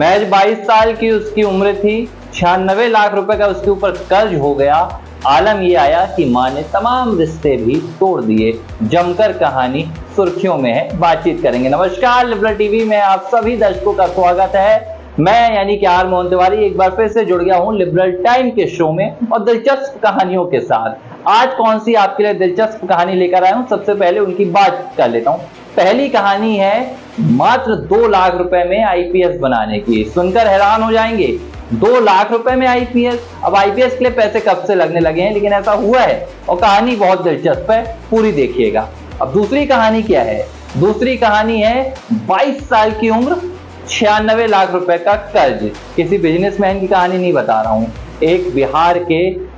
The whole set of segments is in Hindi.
महज 22 साल की उसकी उम्र थी, 96 लाख रुपए का उसके ऊपर कर्ज हो गया। आलम ये आया कि मां ने तमाम रिश्ते भी तोड़ दिए। जमकर कहानी सुर्खियों में है, बातचीत करेंगे। नमस्कार, लिबरल टीवी में आप सभी दर्शकों का स्वागत है। मैं यानी कि आर मोहन तिवारी एक बार फिर से जुड़ गया हूं लिबरल टाइम के शो में और दिलचस्प कहानियों के साथ। आज कौन सी आपके लिए दिलचस्प कहानी लेकर आया हूं, सबसे पहले उनकी बात कर लेता हूं। पहली कहानी है मात्र 2 लाख रुपए में आईपीएस बनाने की। सुनकर हैरान हो जाएंगे, 2 लाख रुपए में आईपीएस। अब आईपीएस के लिए पैसे कब से लगने लगे हैं, लेकिन ऐसा हुआ है और कहानी बहुत दिलचस्प है, पूरी देखिएगा। अब दूसरी कहानी क्या है? दूसरी कहानी है 22 साल की उम्र, 96 लाख रुपए का कर्ज। किसी बिजनेसमैन की कहानी नहीं बता रहा हूं, एक बिहार के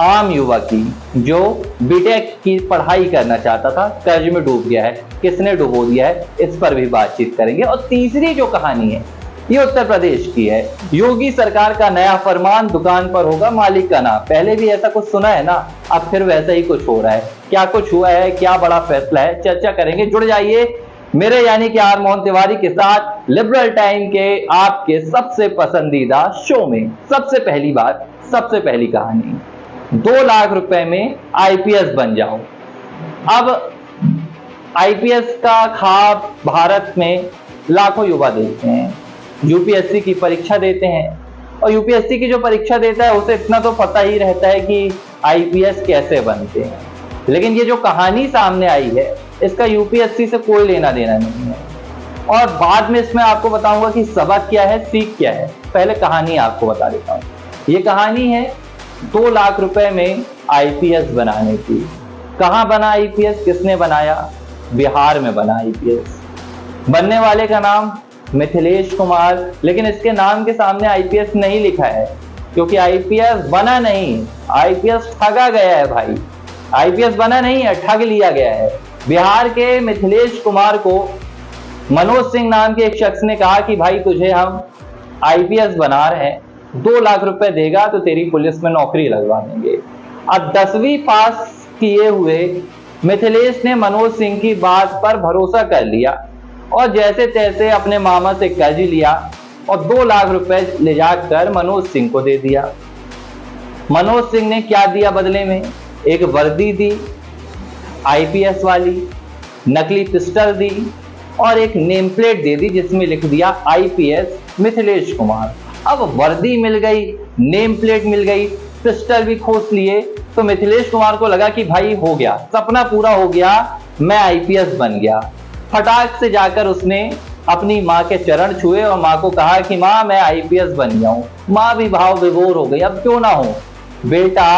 आम युवक की जो बीटेक की पढ़ाई करना चाहता था, कर्ज में डूब गया है। किसने डुबो दिया है, इस पर भी बातचीत करेंगे। और तीसरी जो कहानी है ये उत्तर प्रदेश की है। योगी सरकार का नया फरमान, दुकान पर होगा मालिक का नाम। पहले भी ऐसा कुछ सुना है ना, अब फिर वैसा ही कुछ हो रहा है। क्या कुछ हुआ है, क्या बड़ा फैसला है, चर्चा करेंगे। जुड़ जाइए मेरे यानी कि आर मोहन तिवारी के साथ लिबरल टाइम के आपके सबसे पसंदीदा शो में। सबसे पहली बात, सबसे पहली कहानी, 2 लाख रुपए में आईपीएस बन जाओ। अब आईपीएस का ख्वाब भारत में लाखों युवा देखते हैं, यूपीएससी की परीक्षा देते हैं। और यूपीएससी की जो परीक्षा देता है उसे इतना तो पता ही रहता है कि आईपीएस कैसे बनते हैं, लेकिन ये जो कहानी सामने आई है इसका यूपीएससी से कोई लेना देना नहीं है। और बाद में इसमें आपको बताऊंगा कि सबक क्या है, सीख क्या है। पहले कहानी आपको बता देता हूँ। ये कहानी है 2 लाख रुपए में आईपीएस बनाने की। कहां बना आईपीएस, किसने बनाया? बिहार में बना आईपीएस। बनने वाले का नाम मिथिलेश कुमार, लेकिन इसके नाम के सामने आईपीएस नहीं लिखा है, क्योंकि आईपीएस बना नहीं, आईपीएस ठगा गया है भाई। आईपीएस बना नहीं है, ठग लिया गया है। बिहार के मिथिलेश कुमार को मनोज सिंह नाम के एक शख्स ने कहा कि भाई तुझे हम आईपीएस बना रहे हैं, 2 लाख रुपए देगा तो तेरी पुलिस में नौकरी लगवा देंगे। अब 10वीं पास किए हुए मिथिलेश ने मनोज सिंह की बात पर भरोसा कर लिया और जैसे तैसे अपने मामा से कर्ज लिया और 2 लाख रुपए ले जाकर मनोज सिंह को दे दिया। मनोज सिंह ने क्या दिया बदले में? एक वर्दी दी आईपीएस वाली, नकली पिस्टल दी और एक नेम प्लेट दे दी जिसमें लिख दिया आईपीएस मिथिलेश कुमार। अब वर्दी मिल गई, नेम प्लेट मिल गई, पिस्टल भी खोस लिए, तो मिथिलेश कुमार को लगा कि भाई हो गया, सपना पूरा हो गया, मैं आईपीएस बन गया। फटाक से जाकर उसने अपनी माँ के चरण छुए और माँ को कहा कि माँ मैं आईपीएस बन गया हूँ। माँ भी भाव विभोर हो गई, अब क्यों ना हो, बेटा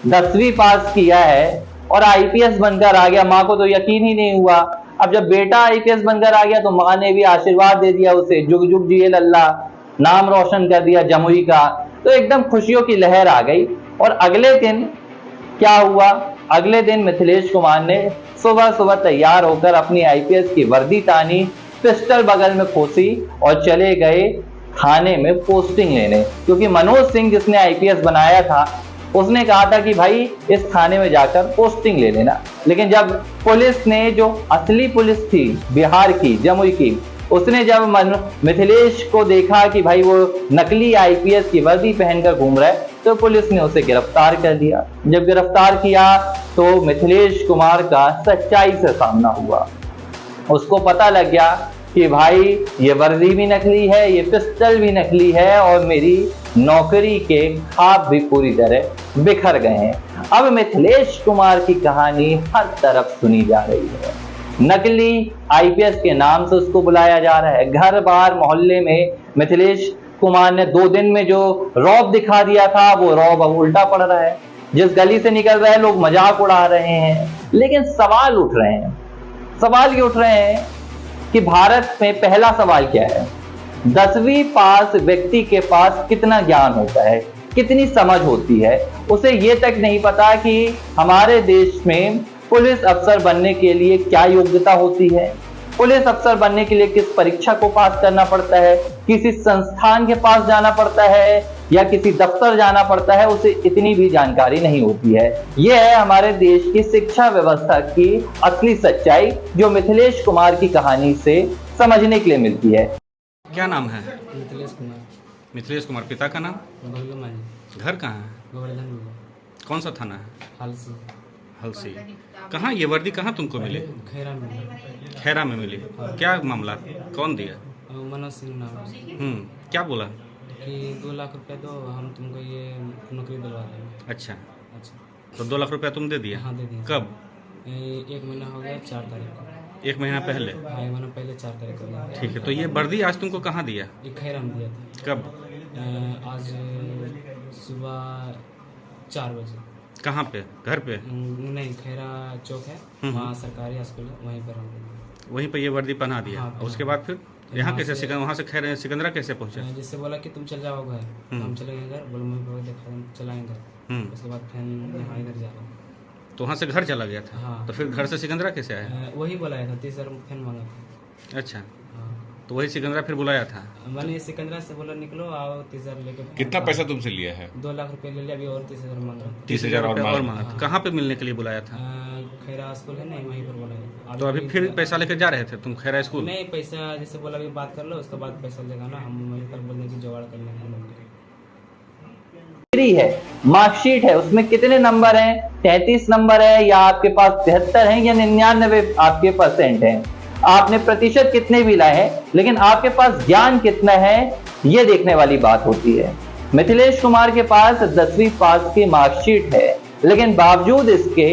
10वीं पास किया है और आईपीएस बनकर आ गया। माँ को तो यकीन ही नहीं हुआ। अब जब बेटा आईपीएस बनकर आ गया तो माँ ने भी आशीर्वाद दे दिया उसे, जुग जुग जिए लल्ला, नाम रोशन कर दिया जमुई का। तो एकदम खुशियों की लहर आ गई। और अगले दिन क्या हुआ? अगले दिन मिथिलेश कुमार ने सुबह सुबह तैयार होकर अपनी आईपीएस की वर्दी तानी, पिस्टल बगल में खोसी और चले गए थाने में पोस्टिंग लेने, क्योंकि मनोज सिंह जिसने आईपीएस बनाया था उसने कहा था कि भाई इस थाने में जाकर पोस्टिंग ले लेना। लेकिन जब पुलिस ने, जो असली पुलिस थी बिहार की, जमुई की, उसने जब मिथिलेश को देखा कि भाई वो नकली आईपीएस की वर्दी पहनकर घूम रहा है, तो पुलिस ने उसे गिरफ्तार कर दिया। जब गिरफ्तार किया तो मिथिलेश कुमार का सच्चाई से सामना हुआ। उसको पता लग गया कि भाई ये वर्दी भी नकली है, ये पिस्टल भी नकली है और मेरी नौकरी के ख्वाब भी पूरी तरह बिखर गए हैं। अब मिथिलेश कुमार की कहानी हर तरफ सुनी जा रही है। नकली आईपीएस के नाम से उसको बुलाया जा रहा है। घर बार मोहल्ले में मिथिलेश कुमार ने 2 दिन में जो रौब दिखा दिया था वो रौब अब उल्टा पड़ रहा है। जिस गली से निकल रहे हैं लोग मजाक उड़ा रहे हैं। लेकिन सवाल उठ रहे हैं, सवाल ये उठ रहे हैं कि भारत में पहला सवाल क्या है, 10वीं पास व्यक्ति के पास कितना ज्ञान होता है, कितनी समझ होती है? उसे ये तक नहीं पता कि हमारे देश में पुलिस अफसर बनने के लिए क्या योग्यता होती है, पुलिस अफसर बनने के लिए किस परीक्षा को पास करना पड़ता है, किसी संस्थान के पास जाना पड़ता है या किसी दफ्तर जाना पड़ता है, उसे इतनी भी जानकारी नहीं होती है। यह है हमारे देश की शिक्षा व्यवस्था की असली सच्चाई, जो मिथिलेश कुमार की कहानी से समझने के लिए मिलती है। क्या नाम है? मिथिलेश कुमार। मिथिलेश कुमार। पिता का नाम? बगल में। घर कहाँ है? गोवर्धन। कौन सा थाना है? हालसी। हलसी। कहाँ ये वर्दी कहाँ तुमको मिली? खैरा में। खैरा में मिली। क्या मामला, कौन दिया? मनोज सिंह नाम। क्या बोला? कि 2 लाख रुपए दो, हम तुमको ये नौकरी दिलवा देंगे। अच्छा, अच्छा। तो 2 लाख रुपया तुम दे दिया? हाँ दे दिया। कब? 1 महीना हो गया, 4 तारीख को। 1 महीना पहले? हाँ, 1 महीना पहले 4 तारीख को दिया। ठीक है, तो ये वर्दी आज तुमको कहाँ दिया? ये खैरा में दिया था। कब? आज सुबह 4 बजे। कहाँ पे? घर पे? नहीं, खैरा चौक है, वहाँ सरकारी अस्पताल है, वहीं पर हम वहीं पर ये वर्दी पहना दिया। हाँ, उसके बाद फिर यहाँ कैसे वहाँ से खैर सिकंदरा कैसे पहुँचे? जिससे बोला कि तुम चल जाओ घर, हम चलेंगे घर। बोलो मैं देखा चलाएंगे घर। उसके बाद फिर यहाँ इधर जा रहा हूँ। तो वहाँ से घर चला गया था? हाँ। तो फिर घर से सिकंदरा कैसे आया? वही बुलाया था, 30,000 फैन मांगा था। अच्छा, हाँ, तो वही सिकंदरा फिर बुलाया था? मैंने सिकंदरा से बोला निकलो आओ, 30,000 लेके। कितना पैसा तुमसे लिया है? 2 लाख रुपए ले लिया, अभी और 30,000 मांग रहा। 30,000 और मांगा। हाँ। कहाँ पे मिलने के लिए बुलाया था? खैरा स्कूल है नहीं, वहीं पर बोला। तो अभी फिर पैसा लेकर जा रहे थे तुम खैरा स्कूल? नहीं, पैसा जैसे बोला अभी बात कर लो, उसके बाद पैसा लेगा ना, हम वहीं पर बोलने की जुगाड़ कर लेंगे। है मार्कशीट है, उसमें कितने नंबर हैं? 33 नंबर है, या आपके पास 73 हैं, या 99 आपके % हैं? आपने प्रतिशत कितने भी लाए हैं, लेकिन आपके पास ज्ञान कितना है, ये देखने वाली बात होती है। मिथिलेश कुमार के पास 10वीं पास की मार्कशीट है, लेकिन बावजूद इसके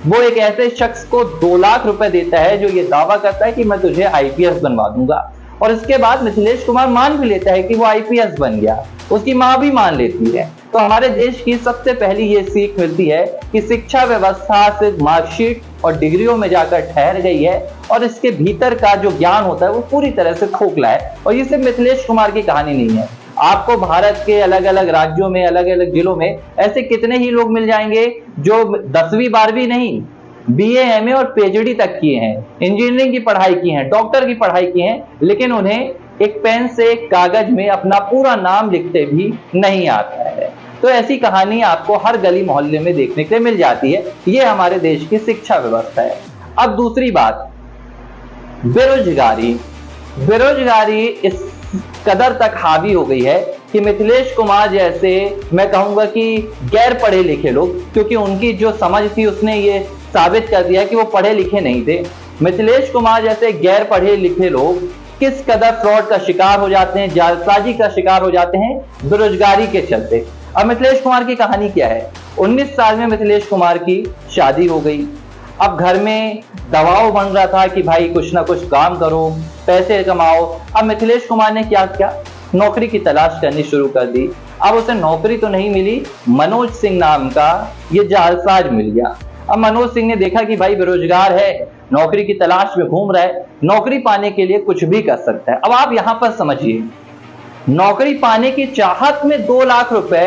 वो एक ऐसे शख्स को 2 लाख रुपए देता है जो ये दावा करता है कि मैं तुझे IPS बनवा दूंगा, और इसके बाद मिथिलेश कुमार मान भी लेता है कि वो IPS बन गया, उसकी मां भी मान लेती है। तो हमारे देश की सबसे पहली ये सीख मिलती है कि शिक्षा व्यवस्था सिर्फ मार्कशीट और डिग्रियों में जाकर ठहर गई है, और इसके भीतर का जो ज्ञान होता है वो पूरी तरह से खोखला है। और ये सिर्फ मिथिलेश कुमार की कहानी नहीं है, आपको भारत के अलग अलग राज्यों में, अलग अलग जिलों में ऐसे कितने ही लोग मिल जाएंगे जो 10वीं 12वीं नहीं, BA MA और PhD तक किए हैं, इंजीनियरिंग की पढ़ाई की है, डॉक्टर की पढ़ाई की है, लेकिन उन्हें एक पेन से एक कागज में अपना पूरा नाम लिखते भी नहीं आता है। तो ऐसी कहानी आपको हर गली मोहल्ले में देखने के लिए मिल जाती है। ये हमारे देश की शिक्षा व्यवस्था है। अब दूसरी बात, बेरोजगारी। बेरोजगारी इस कदर तक हावी हो गई है कि मिथिलेश कुमार जैसे, मैं कहूंगा कि गैर पढ़े लिखे लोग, क्योंकि उनकी जो समझ थी उसने ये साबित कर दिया कि वो पढ़े लिखे नहीं थे। मिथिलेश कुमार जैसे गैर पढ़े लिखे लोग किस कदर फ्रॉड का शिकार हो जाते हैं, जालसाजी का शिकार हो जाते हैं बेरोजगारी के चलते। अब मिथिलेश कुमार की कहानी क्या है? 19 साल में मिथिलेश कुमार की शादी हो गई। अब घर में दबाव बन रहा था कि भाई कुछ ना कुछ काम करो, पैसे कमाओ। अब मिथिलेश कुमार ने क्या किया? नौकरी की तलाश करनी शुरू कर दी। अब उसे नौकरी तो नहीं मिली, मनोज सिंह नाम का ये जालसाज मिल गया। अब मनोज सिंह ने देखा कि भाई बेरोजगार है, नौकरी की तलाश में घूम रहा है, नौकरी पाने के लिए कुछ भी कर सकता है। अब आप यहां पर समझिए, नौकरी पाने की चाहत में 2 लाख रुपए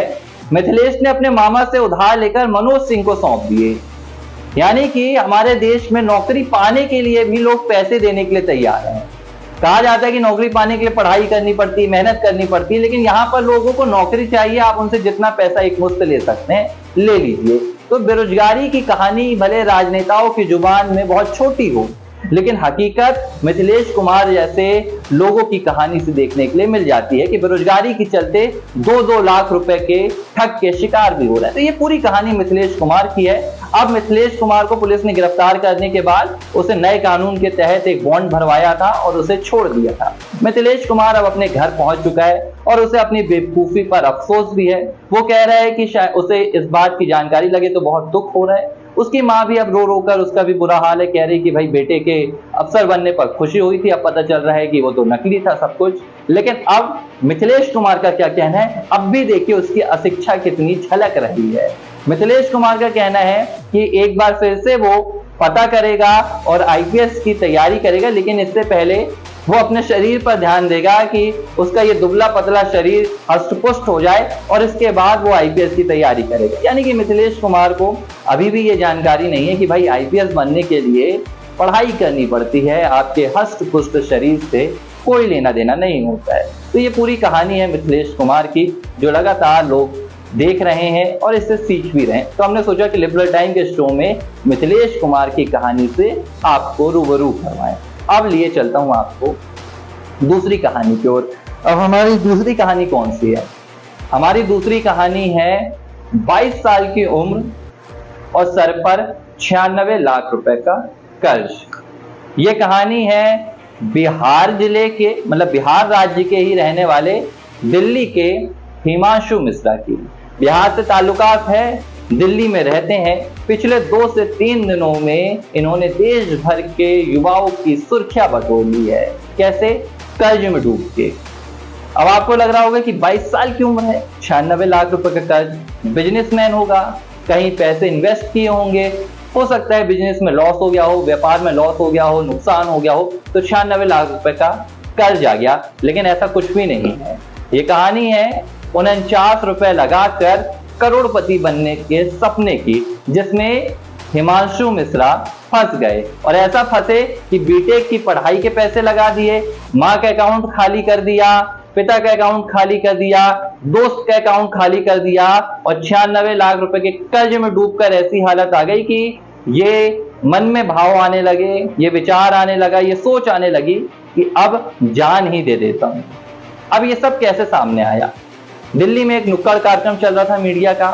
मिथिलेश ने अपने मामा से उधार लेकर मनोज सिंह को सौंप दिए। यानी कि हमारे देश में नौकरी पाने के लिए भी लोग पैसे देने के लिए तैयार हैं। कहा जाता है कि नौकरी पाने के लिए पढ़ाई करनी पड़ती, मेहनत करनी पड़ती है, लेकिन यहाँ पर लोगों को नौकरी चाहिए, आप उनसे जितना पैसा एक मुश्त ले सकते हैं ले लीजिए। तो बेरोजगारी की कहानी भले राजनेताओं की जुबान में बहुत छोटी हो, लेकिन हकीकत मिथिलेश कुमार जैसे लोगों की कहानी से देखने के लिए मिल जाती है कि बेरोजगारी के चलते 2-2 लाख रुपए के ठग के शिकार भी हो रहे हैं। तो ये पूरी कहानी मिथिलेश कुमार की है। अब मिथिलेश कुमार को पुलिस ने गिरफ्तार करने के बाद उसे नए कानून के तहत एक बॉन्ड भरवाया था और उसे छोड़ दिया था। मिथिलेश कुमार अब अपने घर पहुंच चुका है और उसे अपनी बेवकूफी पर अफसोस भी है। वो कह रहा है कि शायद उसे इस बात की जानकारी लगे तो बहुत दुख हो रहा है। उसकी माँ भी अब रो रो कर, उसका भी बुरा हाल है, कह रही कि भाई बेटे के अफसर बनने पर खुशी हुई थी, अब पता चल रहा है कि वो तो नकली था सब कुछ। लेकिन अब मिथिलेश कुमार का क्या कहना है, अब भी देखिए उसकी अशिक्षा कितनी झलक रही है। मिथिलेश कुमार का कहना है कि एक बार फिर से वो पता करेगा और IPS की तैयारी करेगा, लेकिन इससे पहले वो अपने शरीर पर ध्यान देगा कि उसका ये दुबला पतला शरीर हष्ट-पुष्ट हो जाए और इसके बाद वो IPS की तैयारी करेगा। यानी कि मिथिलेश कुमार को अभी भी ये जानकारी नहीं है कि भाई IPS बनने के लिए पढ़ाई करनी पड़ती है, आपके हष्ट-पुष्ट शरीर से कोई लेना देना नहीं होता है। तो ये पूरी कहानी है मिथिलेश कुमार की, जो लगातार लोग देख रहे हैं और इससे सीख भी रहे हैं। तो हमने सोचा कि लिबरल टाइम के शो में मिथिलेश कुमार की कहानी से आपको रूबरू करवाएं। अब लिए चलता हूं आपको दूसरी कहानी की ओर। अब हमारी दूसरी कहानी कौन सी है? हमारी दूसरी कहानी है 22 साल की उम्र और सर पर 96 लाख रुपए का कर्ज। ये कहानी है बिहार जिले के, मतलब बिहार राज्य के ही रहने वाले दिल्ली के हिमांशु मिश्रा की। बिहार से ताल्लुकात है, दिल्ली में रहते हैं। पिछले 2 से 3 दिनों में इन्होंने देश भर के युवाओं की सुर्खियां बटोर ली है। कैसे? कर्ज में डूब के। अब आपको लग रहा होगा कि 22 साल की उम्र है, 96 लाख रुपए का कर्ज, बिजनेसमैन होगा, कहीं पैसे इन्वेस्ट किए होंगे, हो सकता है बिजनेस में लॉस हो गया हो, व्यापार में लॉस हो गया हो, नुकसान हो गया हो, तो 96 लाख रुपए का कर्ज आ गया। लेकिन ऐसा कुछ भी नहीं है। ये कहानी है 49 रुपए लगाकर करोड़पति बनने के सपने की, जिसमें हिमांशु मिश्रा फंस गए। और ऐसा फंसे कि बीटेक की पढ़ाई के पैसे लगा दिए, माँ का अकाउंट खाली कर दिया, पिता का अकाउंट खाली कर दिया, दोस्त का अकाउंट खाली कर दिया और 96 लाख रुपए के कर्ज में डूबकर ऐसी हालत आ गई कि ये मन में भाव आने लगे, ये विचार आने लगा, ये सोच आने लगी कि अब जान ही दे देता हूं। अब ये सब कैसे सामने आया? दिल्ली में एक नुक्कड़ कार्यक्रम चल रहा था मीडिया का।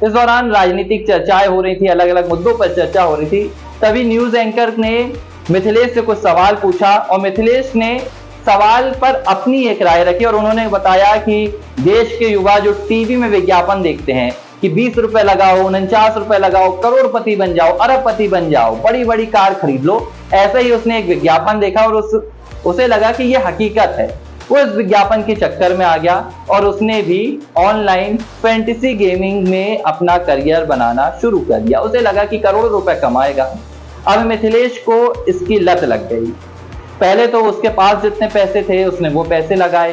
इस दौरान राजनीतिक चर्चाएं हो रही थी, अलग अलग मुद्दों पर चर्चा हो रही थी। तभी न्यूज एंकर ने मिथिलेश से कुछ सवाल पूछा और मिथिलेश ने सवाल पर अपनी एक राय रखी और उन्होंने बताया कि देश के युवा जो टीवी में विज्ञापन देखते हैं कि 20 रुपए लगाओ, 49 रुपए लगाओ, करोड़पति बन जाओ, अरबपति बन जाओ, बड़ी बड़ी कार खरीद लो, ऐसा ही उसने एक विज्ञापन देखा और उसे लगा कि यह हकीकत है। वो इस विज्ञापन के चक्कर में आ गया और उसने भी ऑनलाइन फैंटेसी गेमिंग में अपना करियर बनाना शुरू कर दिया। उसे लगा कि करोड़ों रुपए कमाएगा। अब मिथिलेश को इसकी लत लग गई। पहले तो उसके पास जितने पैसे थे उसने वो पैसे लगाए,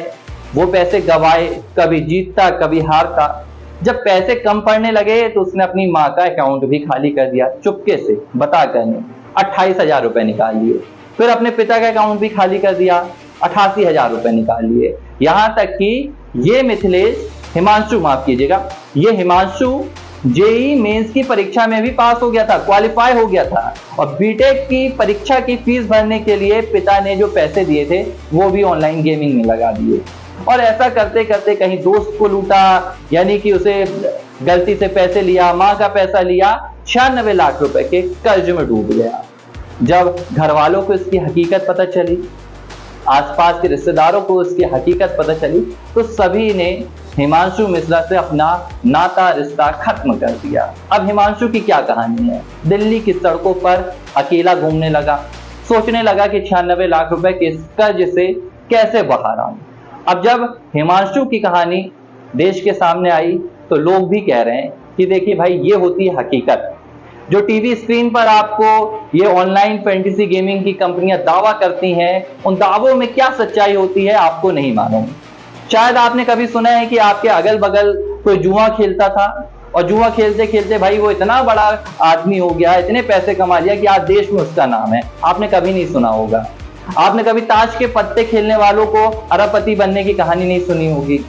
वो पैसे गवाए, कभी जीतता कभी हारता। जब पैसे कम पड़ने लगे तो उसने अपनी माँ का अकाउंट भी खाली कर दिया, चुपके से बता कर नहीं। 28,000 रुपए निकाल लिए। फिर अपने पिता का अकाउंट भी खाली कर दिया, 88,000 रुपए निकाल लिए। यहां तक कि ये मिथिलेश, हिमांशु माफ कीजिएगा, ये हिमांशु जेईई मेंस की परीक्षा में भी पास हो गया था, क्वालिफाई हो गया था। और बीटेक की परीक्षा की फीस भरने के लिए पिता ने जो पैसे दिए थे वो भी ऑनलाइन गेमिंग में लगा दिए। और ऐसा करते करते कहीं दोस्त को लूटा, यानी कि उसे गलती से पैसे लिया, माँ का पैसा लिया, 96 लाख रुपए के कर्ज में डूब गया। जब घर वालों को इसकी हकीकत पता चली, आसपास के रिश्तेदारों को इसकी हकीकत पता चली, तो सभी ने हिमांशु मिश्रा से अपना नाता रिश्ता खत्म कर दिया। अब हिमांशु की क्या कहानी है? दिल्ली की सड़कों पर अकेला घूमने लगा, सोचने लगा कि 96 लाख रुपए के इस कर्ज से कैसे बाहर आऊं। अब जब हिमांशु की कहानी देश के सामने आई तो लोग भी कह रहे हैं कि देखिए भाई, ये होती है हकीकत। जो टीवी स्क्रीन पर आपको ये ऑनलाइन फैंटेसी गेमिंग की कंपनियां दावा करती हैं, उन दावों में क्या सच्चाई होती है आपको नहीं मालूम। शायद आपने कभी सुना है कि आपके अगल बगल कोई जुआ खेलता था और जुआ खेलते खेलते भाई वो इतना बड़ा आदमी हो गया, इतने पैसे कमा लिया कि आज देश में उसका नाम है। आपने कभी नहीं सुना होगा। आपने कभी ताश के पत्ते खेलने वालों को अरबपति बनने की कहानी नहीं सुनी होगी।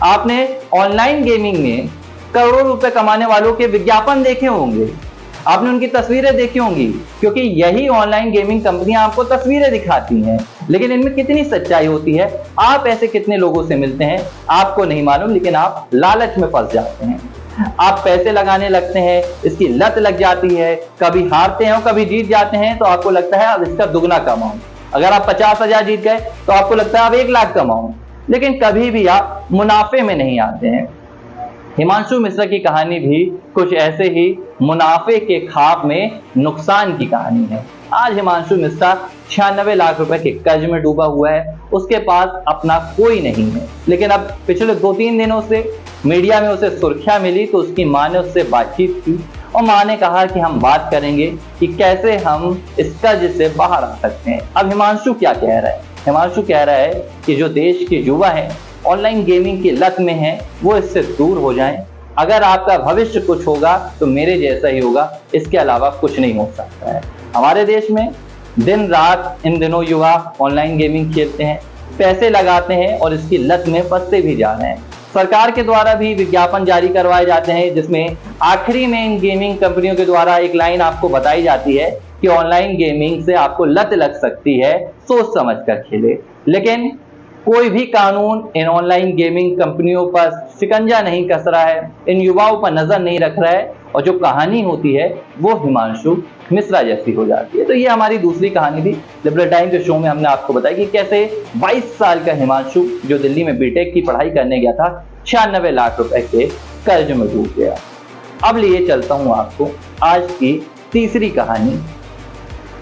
आपने ऑनलाइन गेमिंग में करोड़ों रुपए कमाने वालों के विज्ञापन देखे होंगे, आपने उनकी तस्वीरें देखी होंगी, क्योंकि यही ऑनलाइन गेमिंग कंपनियां आपको तस्वीरें दिखाती हैं। लेकिन इनमें कितनी सच्चाई होती है, आप ऐसे कितने लोगों से मिलते हैं आपको नहीं मालूम, लेकिन आप लालच में फंस जाते हैं। आप पैसे लगाने लगते हैं, इसकी लत लग जाती है, कभी हारते हैं और कभी जीत जाते हैं तो आपको लगता है अब इसका दुगना कमाऊं। अगर आप 50,000 जीत गए तो आपको लगता है अब 1 लाख कमाऊं, लेकिन कभी भी आप मुनाफे में नहीं आते हैं। हिमांशु मिश्रा की कहानी भी कुछ ऐसे ही मुनाफे के ख्वाब में नुकसान की कहानी है। आज हिमांशु मिश्रा 96 लाख रुपए के कर्ज में डूबा हुआ है, उसके पास अपना कोई नहीं है। लेकिन अब पिछले 2-3 दिनों से मीडिया में उसे सुर्खियां मिली तो उसकी माँ ने उससे बातचीत की और माँ ने कहा कि हम बात करेंगे कि कैसे हम इस कर्ज से बाहर आ सकते हैं। अब हिमांशु क्या कह रहा है? हिमांशु कह रहा है कि जो देश के युवा हैं ऑनलाइन गेमिंग की लत में हैं, वो इससे दूर हो जाएं। अगर आपका भविष्य कुछ होगा तो मेरे जैसा ही होगा, इसके अलावा कुछ नहीं हो सकता है। हमारे देश में दिन रात इन दिनों युवा ऑनलाइन गेमिंग खेलते हैं, पैसे लगाते हैं और इसकी लत में फंसते भी जा रहे हैं। सरकार के द्वारा भी विज्ञापन जारी करवाए जाते हैं जिसमें आखिरी में इन गेमिंग कंपनियों के द्वारा एक लाइन आपको बताई जाती है कि ऑनलाइन गेमिंग से आपको लत लग सकती है, सोच समझ कर खेले। लेकिन कोई भी कानून इन ऑनलाइन गेमिंग कंपनियों पर शिकंजा नहीं कस रहा है, इन युवाओं पर नजर नहीं रख रहा है, और जो कहानी होती है वो हिमांशु मिश्रा जैसी हो जाती है। तो ये हमारी दूसरी कहानी थी। लिबरल टाइम के शो में हमने आपको बताया कि कैसे 22 साल का हिमांशु जो दिल्ली में बीटेक की पढ़ाई करने गया था, 96 लाख रुपए के कर्ज में डूब गया। अब लिए चलता हूं आपको आज की तीसरी कहानी।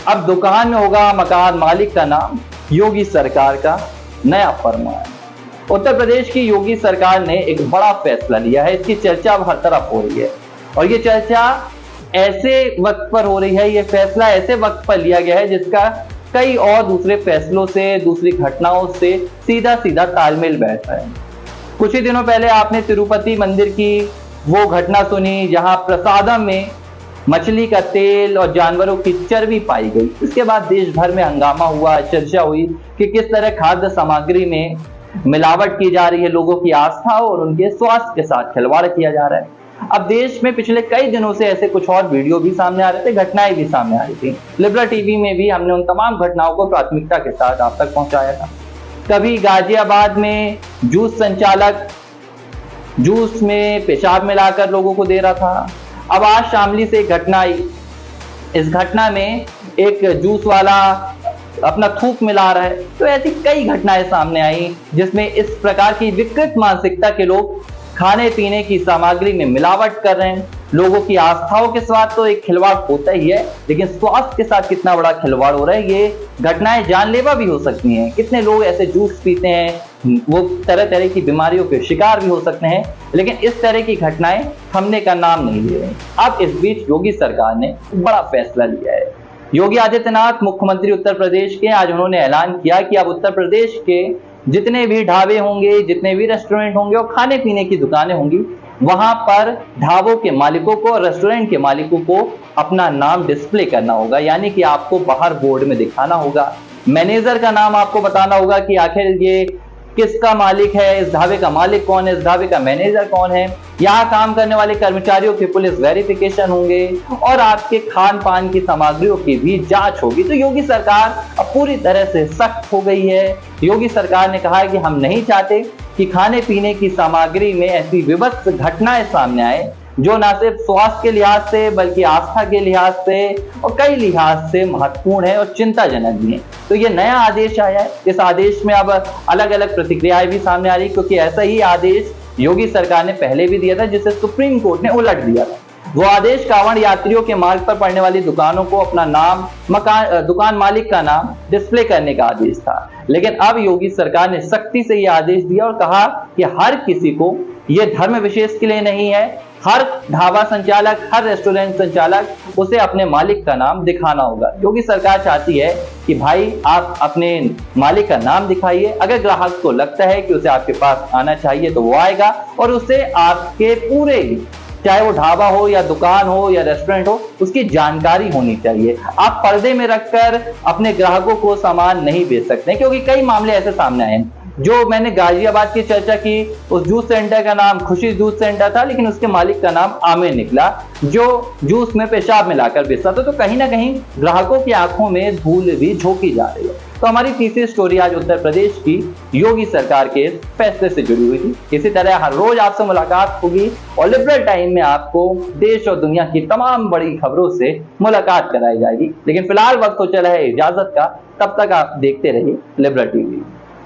अब दुकान में होगा मकान मालिक का नाम, योगी सरकार का नया फरमान। उत्तर प्रदेश की योगी सरकार ने एक बड़ा फैसला लिया है, इसकी चर्चा अब हर तरफ हो रही है, और ये चर्चा ऐसे वक्त पर हो रही है, ये फैसला ऐसे वक्त पर लिया गया है जिसका कई और दूसरे फैसलों से, दूसरी घटनाओं से सीधा सीधा तालमेल बैठ रहा है। कुछ ही दिनों पहले आपने तिरुपति मंदिर की वो घटना सुनी जहां प्रसादम में मछली का तेल और जानवरों की चर्बी पाई गई। इसके बाद देश भर में हंगामा हुआ, चर्चा हुई कि किस तरह खाद्य सामग्री में मिलावट की जा रही है, लोगों की आस्था और उनके स्वास्थ्य के साथ खिलवाड़ किया जा रहा है। अब देश में पिछले कई दिनों से ऐसे कुछ और वीडियो भी सामने आ रहे थे, घटनाएं भी सामने आ रही थी। लिबरल टीवी में भी हमने उन तमाम घटनाओं को प्राथमिकता के साथ आप तक पहुंचाया था। कभी गाजियाबाद में जूस संचालक जूस में पेशाब मिलाकर लोगों को दे रहा था। अब आज शामली से एक घटना आई, इस घटना में एक जूस वाला अपना थूक मिला रहा है। तो ऐसी कई घटनाएं सामने आई जिसमें इस प्रकार की विकृत मानसिकता के लोग खाने पीने की सामग्री में मिलावट कर रहे हैं। लोगों की आस्थाओं के साथ तो एक खिलवाड़ होता ही है, लेकिन स्वास्थ्य के साथ कितना बड़ा खिलवाड़ हो रहा है, ये घटनाएं जानलेवा भी हो सकती हैं। कितने लोग ऐसे जूस पीते हैं, वो तरह तरह की बीमारियों के शिकार भी हो सकते हैं, लेकिन इस तरह की घटनाएं थमने का नाम नहीं ले रही। अब इस बीच योगी सरकार ने बड़ा फैसला लिया है। योगी आदित्यनाथ मुख्यमंत्री उत्तर प्रदेश के, आज उन्होंने ऐलान किया कि अब उत्तर प्रदेश के जितने भी ढाबे होंगे, जितने भी रेस्टोरेंट होंगे और खाने पीने की दुकानें होंगी, वहां पर ढाबों के मालिकों को, रेस्टोरेंट के मालिकों को अपना नाम डिस्प्ले करना होगा, यानी कि आपको बाहर बोर्ड में दिखाना होगा। मैनेजर का नाम आपको बताना होगा कि आखिर ये किसका मालिक है, इस ढाबे का मालिक कौन है, इस ढाबे का मैनेजर कौन है। यहाँ काम करने वाले कर्मचारियों के पुलिस वेरिफिकेशन होंगे और आपके खान पान की सामग्रियों की भी जांच होगी। तो योगी सरकार अब पूरी तरह से सख्त हो गई है। योगी सरकार ने कहा है कि हम नहीं चाहते कि खाने पीने की सामग्री में ऐसी विभत्स घटनाएं सामने आए जो न सिर्फ स्वास्थ्य के लिहाज से बल्कि आस्था के लिहाज से और कई लिहाज से महत्वपूर्ण है और चिंताजनक भी है। तो ये नया आदेश आया है। इस आदेश में अब अलग अलग प्रतिक्रियाएं भी सामने आ रही, क्योंकि ऐसा ही आदेश योगी सरकार ने पहले भी दिया था जिसे सुप्रीम कोर्ट ने उलट दिया था। वो आदेश कांवड़ यात्रियों के मार्ग पर पड़ने वाली दुकानों को अपना नाम, दुकान मालिक का नाम डिस्प्ले करने का आदेश था। लेकिन अब योगी सरकार ने सख्ती से यह आदेश दिया और कहा कि हर किसी को, यह धर्म विशेष के लिए नहीं है, हर ढाबा संचालक, हर रेस्टोरेंट संचालक उसे अपने मालिक का नाम दिखाना होगा। योगी सरकार चाहती है कि भाई आप अपने मालिक का नाम दिखाइए। अगर ग्राहक को लगता है कि उसे आपके पास आना चाहिए तो वो आएगा और उसे आपके पूरे, चाहे वो ढाबा हो या दुकान हो या रेस्टोरेंट हो, उसकी जानकारी होनी चाहिए। आप पर्दे में रखकर अपने ग्राहकों को सामान नहीं बेच सकते, क्योंकि कई मामले ऐसे सामने आए हैं। जो मैंने गाजियाबाद की चर्चा की, उस जूस सेंटर का नाम खुशी जूस सेंटर था, लेकिन उसके मालिक का नाम आमिर निकला, जो जूस में पेशाब मिलाकर बेचता था। तो कहीं ना कहीं ग्राहकों की आंखों में धूल भी झोंकी जा रही है। तो हमारी तीसरी स्टोरी आज उत्तर प्रदेश की योगी सरकार के फैसले से जुड़ी हुई थी। इसी तरह हर रोज आपसे मुलाकात होगी और लिबरल टाइम में आपको देश और दुनिया की तमाम बड़ी खबरों से मुलाकात कराई जाएगी। लेकिन फिलहाल वक्त हो चला है इजाजत का, तब तक आप देखते रहिए लिबरल टीवी।